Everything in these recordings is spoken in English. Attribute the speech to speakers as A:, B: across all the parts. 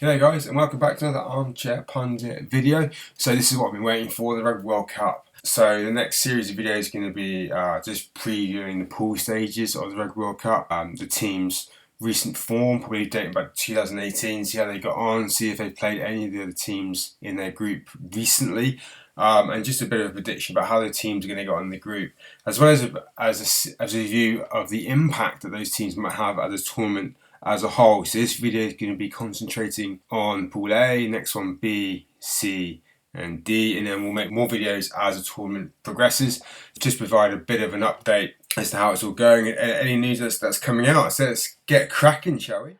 A: G'day guys, and welcome back to another Armchair Pundit video. So this is what I've been waiting for, the Rugby World Cup. So the next series of videos is going to be just previewing the pool stages of the Rugby World Cup. The team's recent form, probably dating back to 2018, see how they got on, see if they played any of the other teams in their group recently. And just a bit of a prediction about how the teams are going to get on in the group, as well as a view of the impact that those teams might have at the tournament as a whole. So this video is going to be concentrating on Pool A, next one B, C and D, and then we'll make more videos as the tournament progresses. Just provide a bit of an update as to how it's all going and any news that's coming out. So let's get cracking, shall we?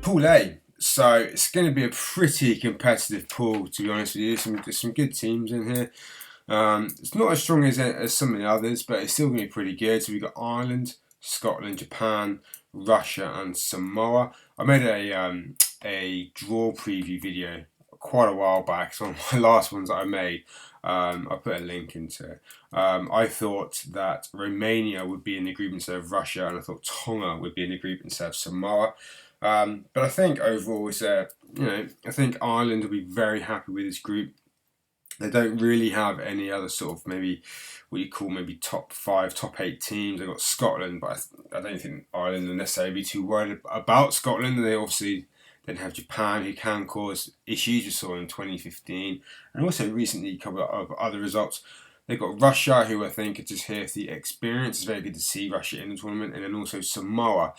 A: Pool A. So it's going to be a pretty competitive pool, to be honest with you. There's some good teams in here. It's not as strong as some of the others, but it's still going to be pretty good. So we've got Ireland, Scotland, Japan, Russia and Samoa. I made a draw preview video quite a while back. It's one of my last ones that I made. I put a link into it. I thought that Romania would be in the group instead of Russia, and I thought Tonga would be in the group instead of Samoa. But I think overall, I think Ireland will be very happy with this group. They don't really have any other sort of maybe what you call maybe top 5, top 8 teams. They've got Scotland, but I don't think Ireland will necessarily be too worried about Scotland. And they obviously then have Japan, who can cause issues. We saw in 2015, and also recently a couple of other results. They've got Russia, who I think are just here for the experience. It's very good to see Russia in the tournament, and then also Samoa,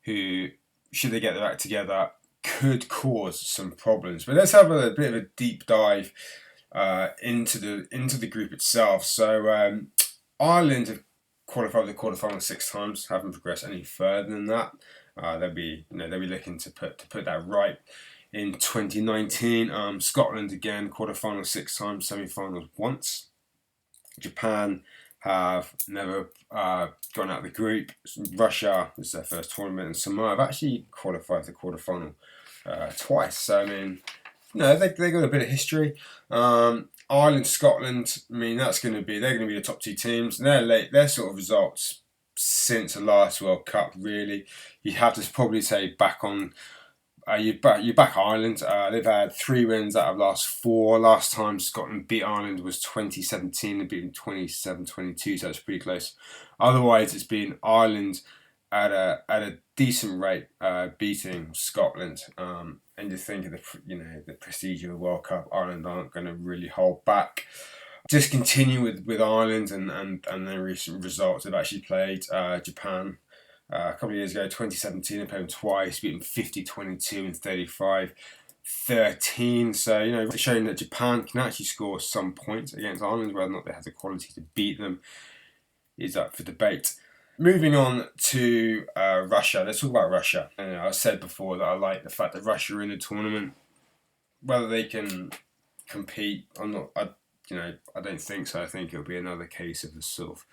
A: who, should they get their act together, could cause some problems. But let's have a bit of a deep dive into the group itself. So Ireland have qualified the quarterfinal 6 times, haven't progressed any further than that. They'll be looking to put that right in 2019. Scotland again, quarterfinal 6 times, semi-finals once. Japan have never gone out of the group. Russia, this is their first tournament, and Samoa have actually qualified for the quarterfinal twice. So I mean, no, they got a bit of history. Ireland, Scotland, I mean, they're going to be the top 2 teams. And their sort of results since the last World Cup, really, you'd have to probably say back on. You back Ireland. They've had 3 wins out of last 4. Last time Scotland beat Ireland was 2017. They beat them 27-22, so it's pretty close. Otherwise, it's been Ireland at a decent rate beating Scotland. And you think of the prestige of the World Cup, Ireland aren't going to really hold back. Just continue with Ireland and their recent results. They've actually played Japan a couple of years ago, 2017. They played them twice, beat them 50-22 and 35-13. So showing that Japan can actually score some points against Ireland. Whether or not they have the quality to beat them is up for debate. Moving on to Russia. Let's talk about Russia. I said before that I like the fact that Russia are in the tournament. Whether they can compete or not, I don't think so. I think it'll be another case of the sort of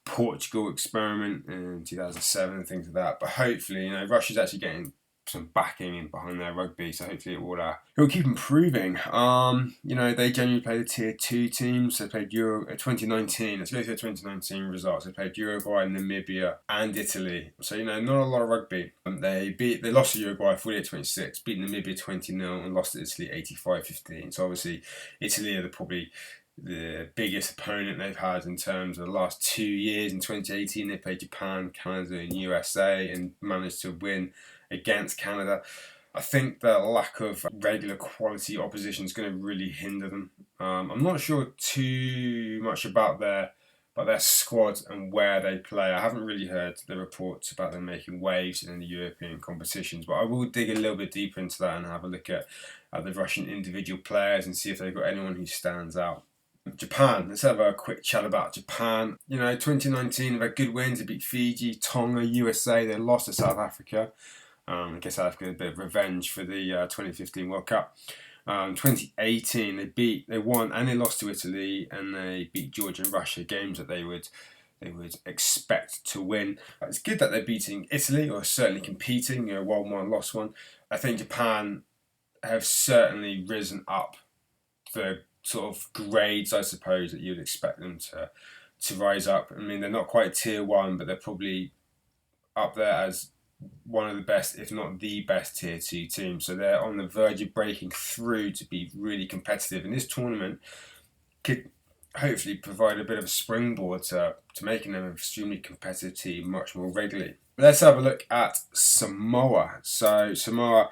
A: Portugal experiment in 2007 and things like that. But hopefully, Russia's actually getting some backing in behind their rugby, so hopefully it will keep improving. They generally play the tier 2 teams. They played 2019. Let's go through the 2019 results. They played Uruguay, Namibia, and Italy. So not a lot of rugby. They lost to Uruguay 48-26, beat Namibia 20-0, and lost to Italy 85-15. So obviously, Italy are probably the biggest opponent they've had in terms of the last 2 years. In 2018, they played Japan, Canada, and USA, and managed to win against Canada. I think the lack of regular quality opposition is going to really hinder them. I'm not sure too much about their squad and where they play. I haven't really heard the reports about them making waves in the European competitions, but I will dig a little bit deeper into that and have a look at the Russian individual players and see if they've got anyone who stands out. Japan, let's have a quick chat about Japan. 2019, they've had good wins. They beat Fiji, Tonga, USA. They lost to South Africa. I guess South Africa a bit of revenge for the 2015 World Cup. 2018, they won and they lost to Italy, and they beat Georgia and Russia, games that they would expect to win. It's good that they're beating Italy, or certainly competing. Won one, lost one. I think Japan have certainly risen up the sort of grades, I suppose, that you'd expect them to rise up. I mean, they're not quite tier 1, but they're probably up there as one of the best, if not the best, tier 2 team. So they're on the verge of breaking through to be really competitive. And this tournament could hopefully provide a bit of a springboard to making them an extremely competitive team much more regularly. Let's have a look at Samoa. So Samoa,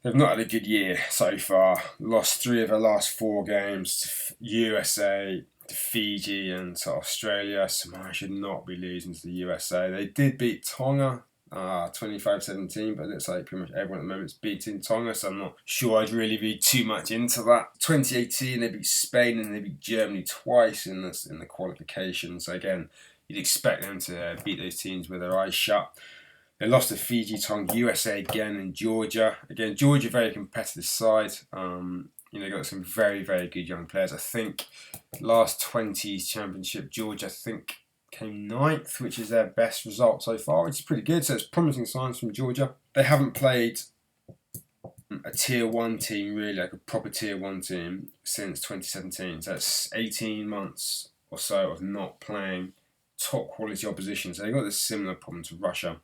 A: they've not had a good year so far. Lost 3 of their last 4 games to USA, to Fiji and to Australia. Samoa should not be losing to the USA. They did beat Tonga 25-17, but it looks like pretty much everyone at the moment is beating Tonga, so I'm not sure I'd really read too much into that. 2018, they beat Spain and they beat Germany twice in the qualifications. So again, you'd expect them to beat those teams with their eyes shut. They lost to Fiji, Tonga, USA again, and Georgia. Again, Georgia, very competitive side. Got some very, very good young players. I think last 20s championship, Georgia, I think, came 9th, which is their best result so far, which is pretty good. So it's promising signs from Georgia. They haven't played a tier 1 team, really, like a proper tier 1 team, since 2017. So it's 18 months or so of not playing top quality opposition. So they've got this similar problem to Russia.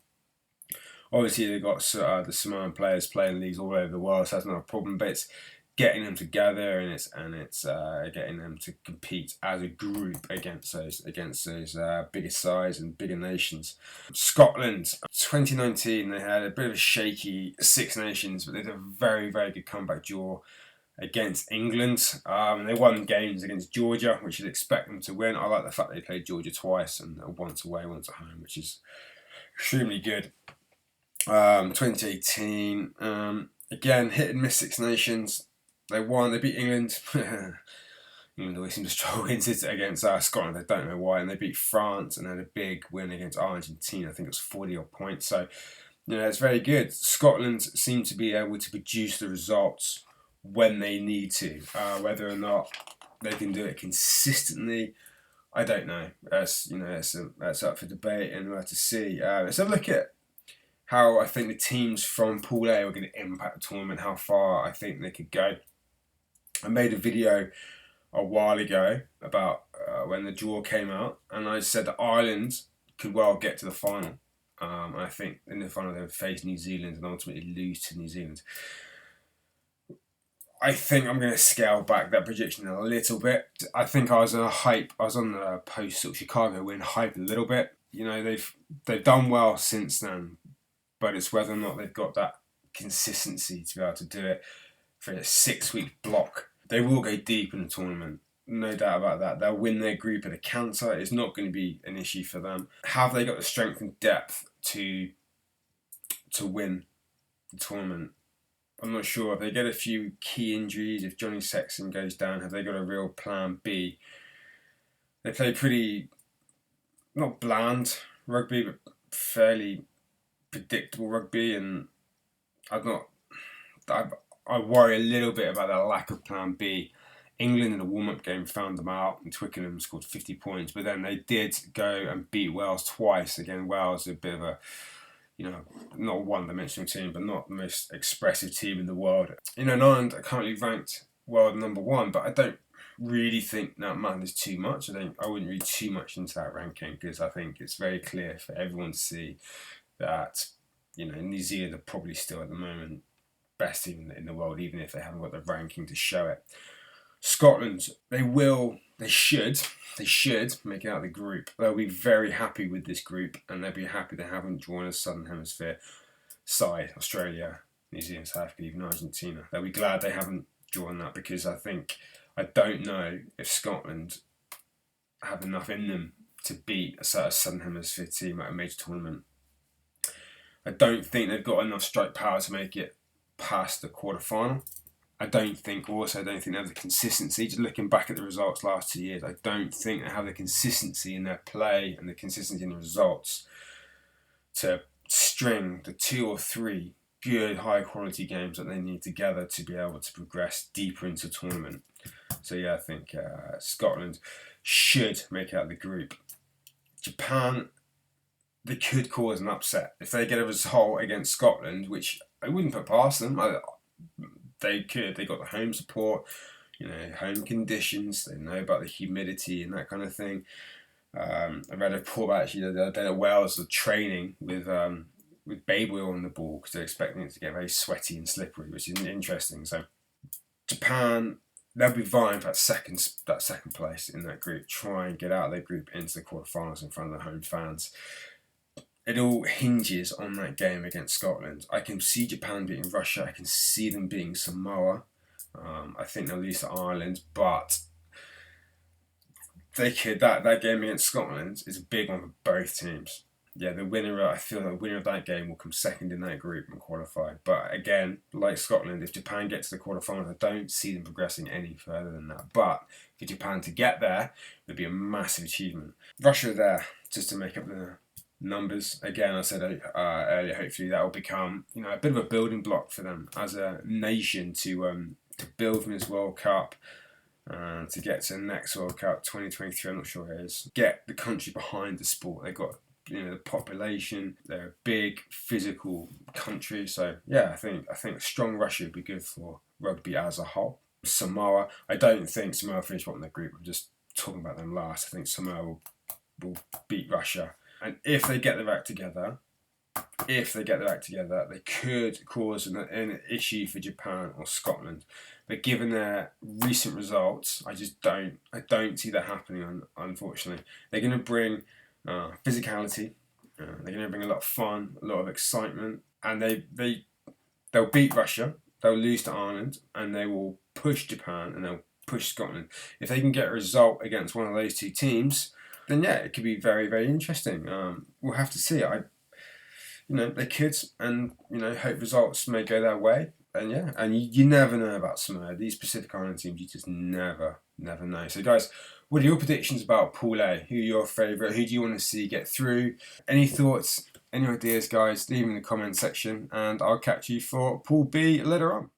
A: Obviously, they've got the Samoan players playing leagues all over the world, so that's not a problem. But it's getting them together and it's getting them to compete as a group against those bigger size and bigger nations. Scotland, 2019, they had a bit of a shaky Six Nations, but they did a very, very good comeback draw against England. They won games against Georgia, which you'd expect them to win. I like the fact they played Georgia twice and once away, once at home, which is extremely good. 2018, again, hit and miss Six Nations. They won, they beat England. England always seem to struggle against Scotland, I don't know why. And they beat France and had a big win against Argentina. I think it was 40 odd points. So, it's very good. Scotland seem to be able to produce the results when they need to. Whether or not they can do it consistently, I don't know. That's up for debate, and we'll have to see. Let's have a look at how I think the teams from Pool A are going to impact the tournament, how far I think they could go. I made a video a while ago about when the draw came out, and I said that Ireland could well get to the final. I think in the final they would face New Zealand and ultimately lose to New Zealand. I think I'm going to scale back that prediction a little bit. I think I was on the post Chicago win hype a little bit. They've done well since then, but it's whether or not they've got that consistency to be able to do it for a 6-week block. They will go deep in the tournament, no doubt about that. They'll win their group at a canter. It's not going to be an issue for them. Have they got the strength and depth to win the tournament? I'm not sure. If they get a few key injuries, if Johnny Sexton goes down, have they got a real plan B? They play pretty, not bland rugby, but fairly predictable rugby, and I worry a little bit about their lack of plan B. England in the warm-up game found them out, and Twickenham scored 50 points, but then they did go and beat Wales twice. Again, Wales is a bit of a, not a one-dimensional team, but not the most expressive team in the world. Ireland are currently ranked world number 1, but I don't really think that matters too much. I wouldn't read too much into that ranking, because I think it's very clear for everyone to see that, New Zealand are probably still at the moment best team in the world, even if they haven't got the ranking to show it. Scotland, they should make it out of the group. They'll be very happy with this group, and they'll be happy they haven't drawn a Southern Hemisphere side, Australia, New Zealand, South Africa, even Argentina. They'll be glad they haven't drawn that, because I don't know if Scotland have enough in them to beat a Southern Hemisphere team at a major tournament. I don't think they've got enough strike power to make it past the quarterfinal. I don't think they have the consistency. Just looking back at the results last 2 years, I don't think they have the consistency in their play and the consistency in the results to string the 2 or 3 good high quality games that they need together to be able to progress deeper into the tournament. So I think Scotland should make out of the group. Japan, they could cause an upset if they get a result against Scotland, which I wouldn't put past them. They could. They got the home support, home conditions. They know about the humidity and that kind of thing. I read a report actually that Wales are training with baby oil on the ball because they're expecting it to get very sweaty and slippery, which is interesting. So Japan, they'll be vying for that second place in that group, try and get out of their group into the quarterfinals in front of their home fans. It all hinges on that game against Scotland. I can see Japan beating Russia. I can see them beating Samoa. I think they'll lose to Ireland, but they could. That game against Scotland is a big one for both teams. Yeah, I feel like the winner of that game will come second in that group and qualify. But again, like Scotland, if Japan gets to the quarterfinals, I don't see them progressing any further than that. But for Japan to get there would be a massive achievement. Russia are there just to make up the numbers. Again, I said earlier, hopefully that will become a bit of a building block for them as a nation to build from this World Cup. To get to the next World Cup, 2023, I'm not sure it is. Get the country behind the sport. They've got the population. They're a big physical country. So yeah, I think a strong Russia would be good for rugby as a whole. Samoa, I don't think Samoa finish bottom of the group. I'm just talking about them last. I think Samoa will beat Russia, and if they get their act together, they could cause an issue for Japan or Scotland. But given their recent results, I don't see that happening. Unfortunately, they're going to bring physicality. They're going to bring a lot of fun, a lot of excitement, and they'll beat Russia. They'll lose to Ireland, and they will push Japan and they'll push Scotland. If they can get a result against one of those two teams, then yeah, it could be very, very interesting. We'll have to see. They could, and hope results may go their way. And yeah, and you never know about Samoa. These Pacific Island teams, you just never know. So guys, what are your predictions about Pool A? Who are your favourite? Who do you want to see get through? Any thoughts, any ideas, guys? Leave them in the comment section, and I'll catch you for Pool B later on.